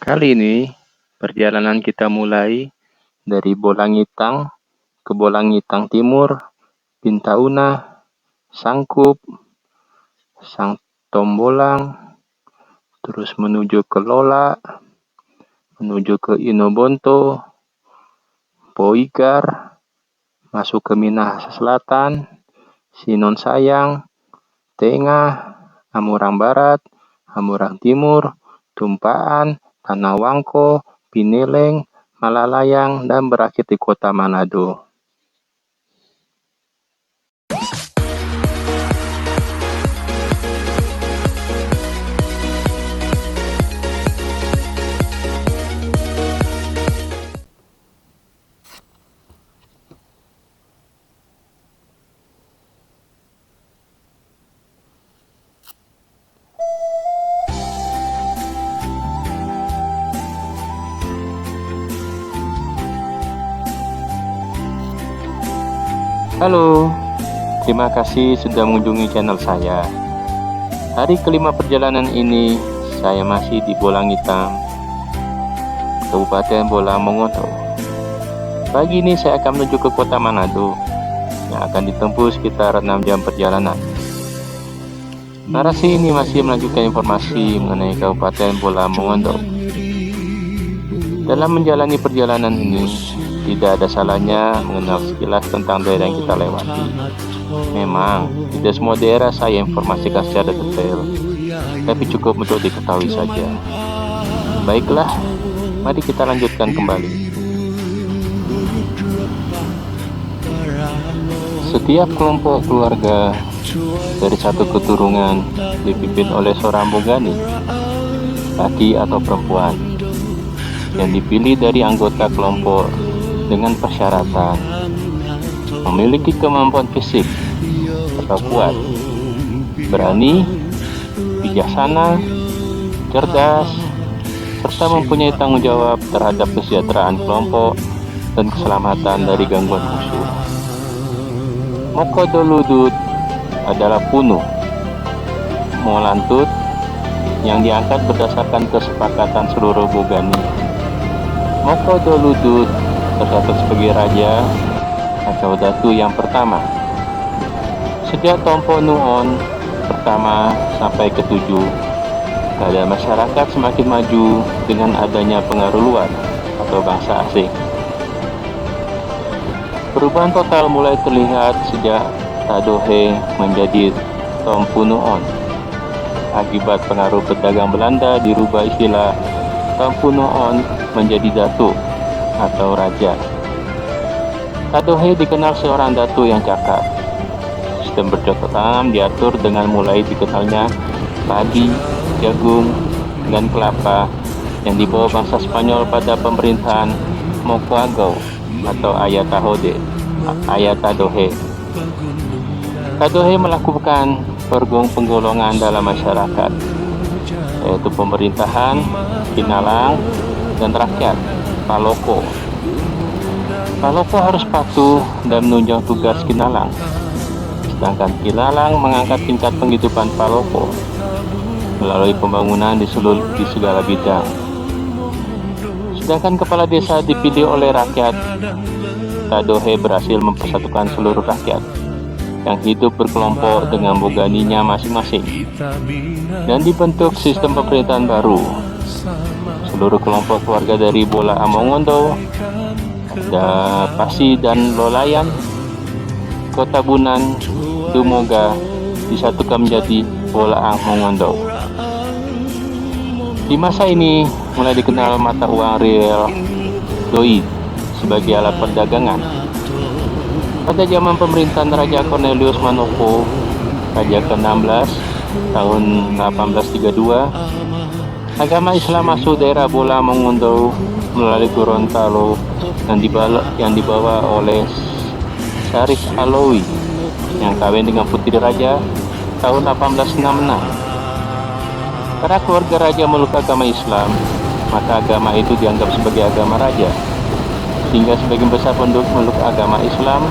Kali ini, perjalanan kita mulai dari Bolangitang ke Bolangitang Timur, Pintauna, Sangkup, Sang Tombolang, terus menuju ke Lola, menuju ke Inobonto, Poigar, masuk ke Minahasa Selatan, Sinon Sayang, Tengah, Hamurang Barat, Hamurang Timur, Tumpaan, Tanah Wangko, Pineleng, Malalayang, dan berakhir di kota Manado. Halo, terima kasih sudah mengunjungi channel saya. Hari kelima perjalanan ini, saya masih di Bolangitang, Kabupaten Bola Mongondo. Pagi ini saya akan menuju ke kota Manado, yang akan ditempuh sekitar 6 jam perjalanan. Narasi ini masih melanjutkan informasi mengenai Kabupaten Bola Mongondo. Dalam menjalani perjalanan ini, tidak ada salahnya mengenal sekilas tentang daerah yang kita lewati. Memang, tidak semua daerah saya informasikan secara detail, tapi cukup untuk diketahui saja. Baiklah, mari kita lanjutkan kembali. Setiap kelompok keluarga dari satu keturunan dipimpin oleh seorang bogani, laki atau perempuan, yang dipilih dari anggota kelompok dengan persyaratan memiliki kemampuan fisik atau kuat, berani, bijaksana, cerdas, serta mempunyai tanggung jawab terhadap kesejahteraan kelompok dan keselamatan dari gangguan musuh. Mokodoludut adalah punuh Molantut yang diangkat berdasarkan kesepakatan seluruh bogani. Mokodoludut tercatat sebagai raja atau datu yang pertama. Sejak Tompo Nuon pertama sampai ke-7, keadaan masyarakat semakin maju dengan adanya pengaruh luar atau bangsa asing. Perubahan total mulai terlihat sejak Tadohe menjadi Tompo Nuon. Akibat pengaruh pedagang Belanda dirubah istilah Tompo Nuon menjadi datu atau raja. Tadohe dikenal seorang datu yang cakap. Sistem bercocok tanam diatur dengan mulai dikenalnya padi, jagung, dan kelapa yang dibawa bangsa Spanyol pada pemerintahan Mocoagao atau Ayah Tadohe. Tadohe melakukan penggolongan dalam masyarakat, yaitu pemerintahan, kinalang, dan rakyat. Paloko harus patuh dan menunjang tugas kinalang, sedangkan kinalang mengangkat tingkat penghidupan Paloko melalui pembangunan di segala bidang. Sedangkan kepala desa dipilih oleh rakyat. Tadohe berhasil mempersatukan seluruh rakyat yang hidup berkelompok dengan boganinya masing-masing, dan dibentuk sistem pemerintahan baru. Seluruh kelompok keluarga dari Bola Mongondo, ada Pasi dan Lolayan, Kota Bunan, Dumoga disatukan menjadi Bola Mongondo. Di masa ini mulai dikenal mata uang real doi sebagai alat perdagangan. Pada zaman pemerintahan Raja Cornelius Manopo, Raja ke-16 tahun 1832, agama Islam masuk daerah Bola Mongondo melalui Gorontalo yang dibawa oleh Syarif Alawi yang kawin dengan putri raja tahun 1866. Karena keluarga raja memeluk agama Islam, maka agama itu dianggap sebagai agama raja, sehingga sebagian besar penduduk memeluk agama Islam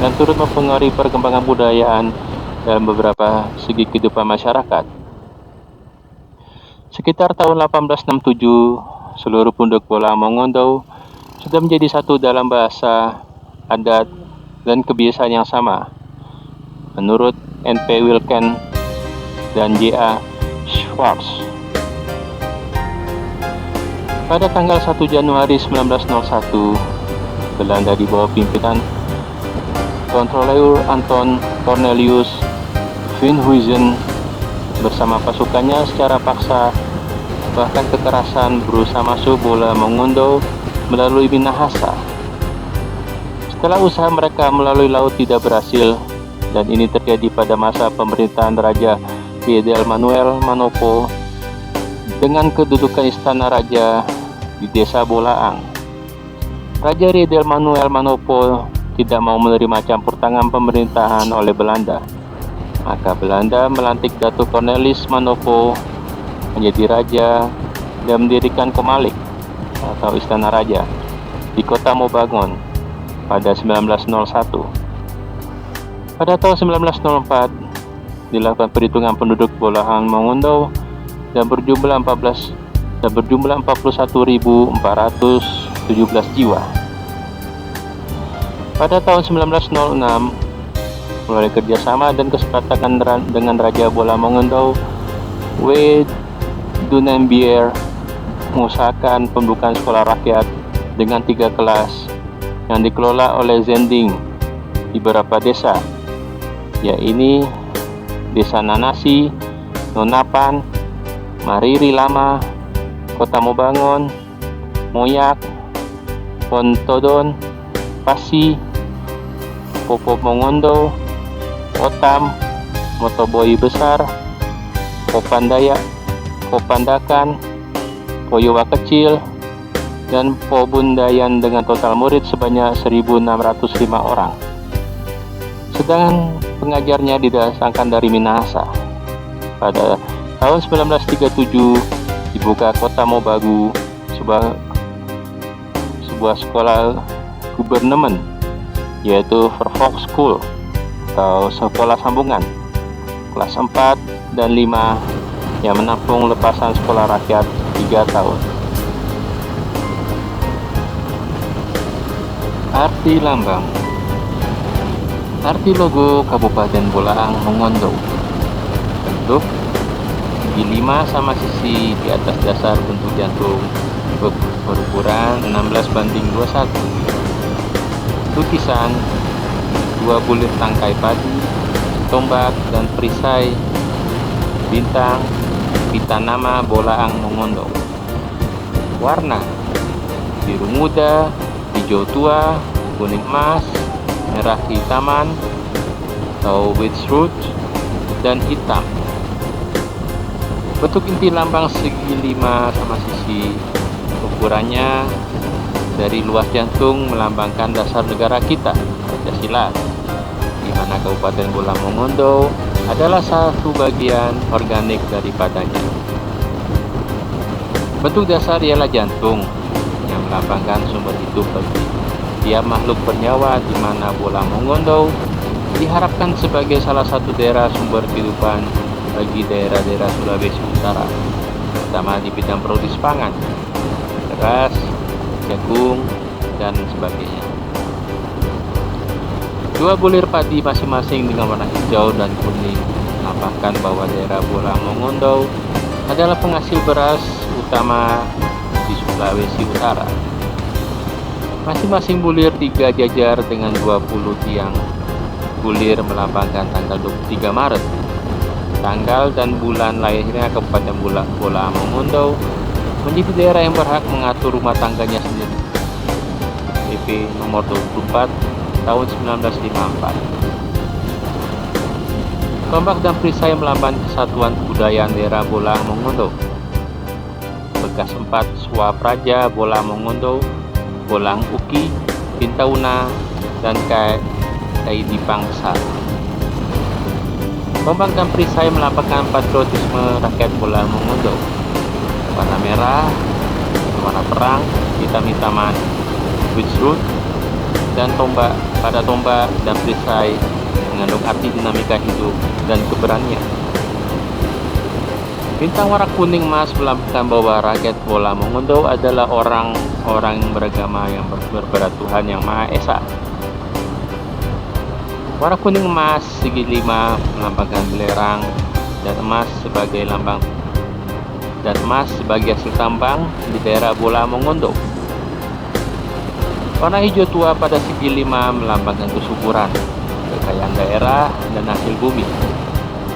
dan turut mempengaruhi perkembangan budayaan dalam beberapa segi kehidupan masyarakat. Sekitar tahun 1867, seluruh penduduk Bola Mongondo sudah menjadi satu dalam bahasa, adat, dan kebiasaan yang sama. Menurut N.P. Wilken dan J.A. Schwartz, pada tanggal 1 Januari 1901, Belanda di bawah pimpinan Kontroleur Anton Cornelius Vinhuizen bersama pasukannya secara paksa bahkan kekerasan berusaha masuk Bola Mongondo melalui Minahasa. Setelah usaha mereka melalui laut tidak berhasil, dan ini terjadi pada masa pemerintahan Raja Riedel Manuel Manopo dengan kedudukan istana raja di desa Bolaang. Raja Riedel Manuel Manopo tidak mau menerima campur tangan pemerintahan oleh Belanda. Maka Belanda melantik Datuk Cornelis Manopo menjadi raja dan mendirikan Komalik atau istana raja di kota Mobangon pada 1901. Pada tahun 1904 dilakukan perhitungan penduduk Bolaang Mongondo dan berjumlah 41.417 jiwa. Pada tahun 1906 melalui kerjasama dan kesepakatan dengan Raja Bola Mongondo, W. Dunenbier mengusahakan pembukaan sekolah rakyat dengan 3 kelas yang dikelola oleh Zending di beberapa desa, yaitu Desa Nanasi, Nonapan, Mariri Lama, Kota Mobangon, Moyak, Pontodon, Pasi, Popo Mongondo, Otam, Motoboi Besar, Popandayak, Popandakan, Poyowa Kecil, dan Pobundayan dengan total murid sebanyak 1.605 orang. Sedangkan pengajarnya didasarkan dari Minahasa. Pada tahun 1937 dibuka kota Mobagu sebuah sekolah gubernemen, yaitu Vervolg School atau sekolah sambungan kelas 4 dan 5 yang menampung lepasan sekolah rakyat 3 tahun. Arti lambang. Arti logo Kabupaten Bolaang Mongondo. Bentuk segi 5 sama sisi di atas dasar bentuk jantung berukuran 16:21. Lukisan 2 bulir tangkai padi, tombak dan perisai, bintang, pita nama Bolaang Mongondo. Warna biru muda, hijau tua, kuning emas, merah kehitaman atau beetroot, dan hitam. Bentuk inti lambang segi 5 sama sisi ukurannya dari luas jantung melambangkan dasar negara kita, Pancasila, di mana Kabupaten Bola Mongondo adalah satu bagian organik daripadanya. Bentuk dasar ialah jantung yang melambangkan sumber hidup bagi setiap makhluk bernyawa, di mana Bola Mongondo diharapkan sebagai salah satu daerah sumber kehidupan bagi daerah-daerah Sulawesi Utara, terutama di bidang produksi pangan, beras, jagung, dan sebagainya. 2 bulir padi masing-masing dengan warna hijau dan kuning melambangkan bahwa daerah Bola Mongondo adalah penghasil beras utama di Sulawesi Utara. Masing-masing bulir 3 jajar dengan 20 tiang bulir melambangkan tanggal 23 Maret, tanggal dan bulan lahirnya Kabupaten Bola Mongondo, menjadi daerah yang berhak mengatur rumah tangganya sendiri. PP nomor 24 tahun 1954. Tombak dan perisai melambangkan kesatuan kebudayaan daerah Bola Mongondo. Bekas 4 Swapraja Bola Mongondo, Bolang Uki, Pintauna, dan Kai Dipang Besar. Tombak dan perisai melambangkan patriotisme rakyat Bola Mongondo. Warna merah, warna perang, hitam-hitaman, beetroot, dan tombak. Pada tombak dan perisai mengandung arti dinamika hidup dan keberanian. Bintang warna kuning emas melambangkan bahwa rakyat Bola Mongondo adalah orang-orang beragama yang berbeda Tuhan Yang Maha Esa. Warna kuning emas segi 5 melambangkan belerang dan emas sebagai hasil tambang di daerah Bola Mongondo. Warna hijau tua pada segi 5 melambangkan kesuburan, kekayaan daerah dan hasil bumi,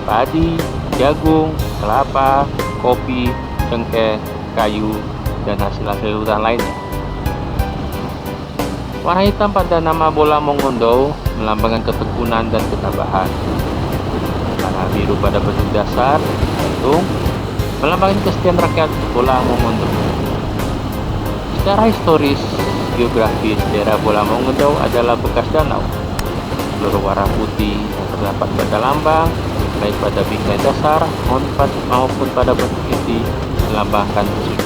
padi, jagung, kelapa, kopi, cengkeh, kayu, dan hasil-hasil hutan lainnya. Warna hitam pada nama Bola Mongondo melambangkan ketekunan dan ketabahan. Warna biru pada bentuk dasar jantung melambangkan kesetiaan rakyat Bola Mongondo. Secara historis, geografis daerah Bola Mongondo adalah bekas danau. Seluruh warna putih yang terdapat pada lambang, baik pada bingkai dasar maupun pada bentuk inti, melambangkan kesucian.